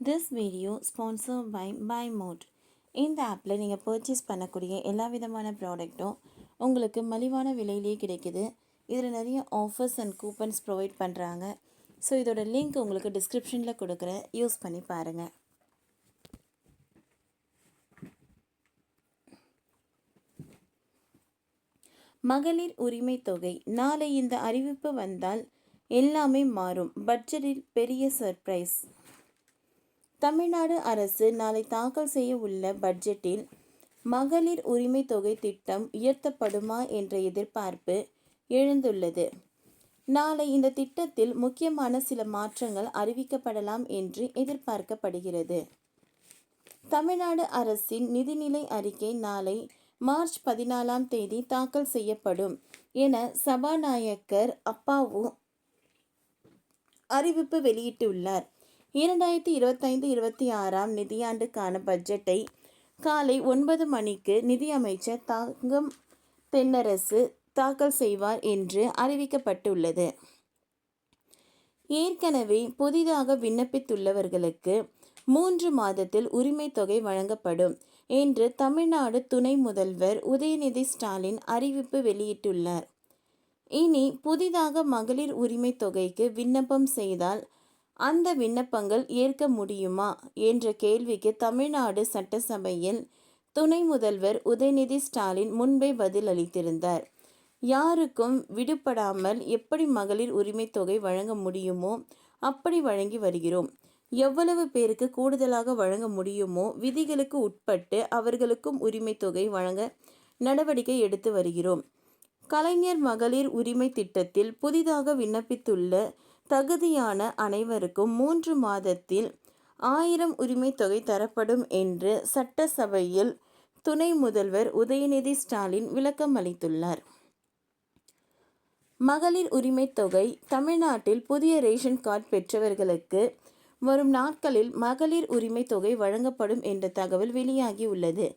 This video sponsored by BuyMode. இந்த ஆப்பில் நீங்கள் பர்ச்சேஸ் பண்ணக்கூடிய எல்லா விதமான ப்ராடக்ட்டும் உங்களுக்கு மலிவான விலையிலே கிடைக்குது. இதில் நிறைய ஆஃபர்ஸ் அண்ட் கூப்பன்ஸ் ப்ரொவைட் பண்ணுறாங்க. ஸோ இதோட லிங்க் உங்களுக்கு டிஸ்கிரிப்ஷனில் கொடுக்குறேன், யூஸ் பண்ணி பாருங்கள். மகளிர் உரிமை தொகை நாளை இந்த அறிவிப்பு வந்தால் எல்லாமே மாறும். பட்ஜெட்டில் பெரிய சர்ப்ரைஸ். தமிழ்நாடு அரசு நாளை தாக்கல் செய்ய உள்ள பட்ஜெட்டில் மகளிர் உரிமை தொகை திட்டம் உயர்த்தப்படுமா என்ற எதிர்பார்ப்பு எழுந்துள்ளது. நாளை இந்த திட்டத்தில் முக்கியமான சில மாற்றங்கள் அறிவிக்கப்படலாம் என்று எதிர்பார்க்கப்படுகிறது. தமிழ்நாடு அரசின் நிதிநிலை அறிக்கை நாளை மார்ச் 14 தாக்கல் செய்யப்படும் என சபாநாயகர் அப்பாவு அறிவிப்பு வெளியிட்டுள்ளார். 2025-26 நிதியாண்டுக்கான பட்ஜெட்டை காலை 9 மணிக்கு நிதியமைச்சர் தங்கம் தென்னரசு தாக்கல் செய்வார் என்று அறிவிக்கப்பட்டுள்ளது. ஏற்கனவே புதிதாக விண்ணப்பித்துள்ளவர்களுக்கு 3 மாதத்தில் உரிமை தொகை வழங்கப்படும் என்று தமிழ்நாடு துணை முதல்வர் உதயநிதி ஸ்டாலின் அறிவிப்பு வெளியிட்டுள்ளார். இனி புதிதாக மகளிர் உரிமை தொகைக்கு விண்ணப்பம் செய்தால் அந்த விண்ணப்பங்கள் ஏற்க முடியுமா என்ற கேள்விக்கு தமிழ்நாடு சட்டசபையில் துணை முதல்வர் உதயநிதி ஸ்டாலின் முன்பே பதில் அளித்திருந்தார். யாருக்கும் விடுபடாமல் எப்படி மகளிர் உரிமை தொகை வழங்க முடியுமோ அப்படி வழங்கி வருகிறோம். எவ்வளவு பேருக்கு கூடுதலாக வழங்க முடியுமோ விதிகளுக்கு உட்பட்டு அவர்களுக்கும் உரிமை தொகை வழங்க நடவடிக்கை எடுத்து வருகிறோம். கலைஞர் மகளிர் உரிமை திட்டத்தில் புதிதாக விண்ணப்பித்துள்ள தகுதியான அனைவருக்கும் 3 மாதத்தில் 1000 உரிமை தொகை தரப்படும் என்று சட்டசபையில் துணை முதல்வர் உதயநிதி ஸ்டாலின் விளக்கம் அளித்துள்ளார். மகளிர் உரிமை தொகை தமிழ்நாட்டில் புதிய ரேஷன் கார்டு பெற்றவர்களுக்கு வரும் நாட்களில் மகளிர் உரிமை தொகை வழங்கப்படும் என்ற தகவல் வெளியாகி உள்ளது.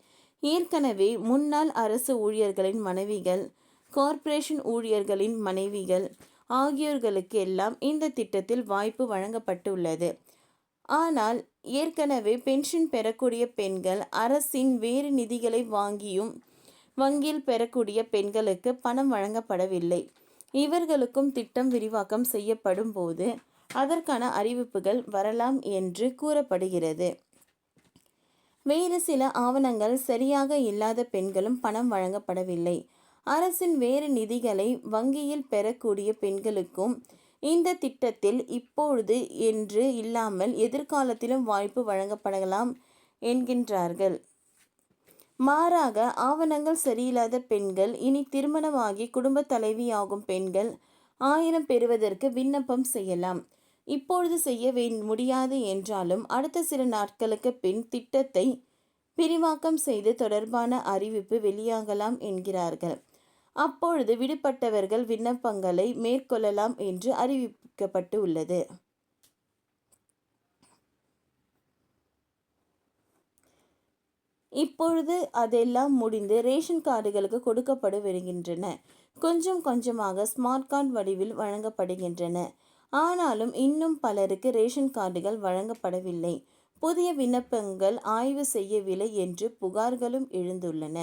ஏற்கனவே முன்னாள் அரசு ஊழியர்களின் மனைவிகள், கார்ப்பரேஷன் ஊழியர்களின் மனைவிகள் ஆகியோர்களுக்கு எல்லாம் இந்த திட்டத்தில் வாய்ப்பு வழங்கப்பட்டுள்ளது. ஆனால் ஏற்கனவே பென்ஷன் பெறக்கூடிய பெண்கள், அரசின் வேறு நிதிகளை வங்கியில் பெறக்கூடிய பெண்களுக்கு பணம் வழங்கப்படவில்லை. இவர்களுக்கும் திட்டம் விரிவாக்கம் செய்யப்படும் போது அதற்கான அறிவிப்புகள் வரலாம் என்று கூறப்படுகிறது. வேறு சில ஆவணங்கள் சரியாக இல்லாத பெண்களும் பணம் வழங்கப்படவில்லை. அரசின் வேறு நிதிகளை வங்கியில் பெறக்கூடிய பெண்களுக்கும் இந்த திட்டத்தில் இப்பொழுது என்று இல்லாமல் எதிர்காலத்திலும் வாய்ப்பு வழங்கப்படலாம் என்கின்றார்கள். மாறாக ஆவணங்கள் சரியில்லாத பெண்கள், இனி திருமணமாகி குடும்ப தலைவியாகும் பெண்கள் 1000 பெறுவதற்கு விண்ணப்பம் செய்யலாம். இப்பொழுது செய்ய முடியாது என்றாலும் அடுத்த சில நாட்களுக்கு பின் திட்டத்தை விரிவாக்கம் செய்து தொடர்பான அறிவிப்பு வெளியாகலாம் என்கிறார்கள். அப்பொழுது விடுபட்டவர்கள் விண்ணப்பங்களை மேற்கொள்ளலாம் என்று அறிவிக்கப்பட்டு உள்ளது. இப்பொழுது அதெல்லாம் முடிந்து ரேஷன் கார்டுகளுக்கு கொடுக்கப்பட்டு வருகின்றன. கொஞ்சம் கொஞ்சமாக ஸ்மார்ட் கார்டு வடிவில் வழங்கப்படுகின்றன. ஆனாலும் இன்னும் பலருக்கு ரேஷன் கார்டுகள் வழங்கப்படவில்லை. புதிய விண்ணப்பங்கள் ஆய்வு செய்யவில்லை என்று புகார்களும் எழுந்துள்ளன.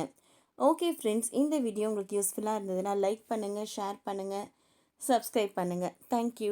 ஓகே ஃப்ரெண்ட்ஸ், இந்த வீடியோ உங்களுக்கு யூஸ்ஃபுல்லாக இருந்ததுன்னா லைக் பண்ணுங்கள், ஷேர் பண்ணுங்கள், சப்ஸ்கிரைப் பண்ணுங்கள். தேங்க்யூ.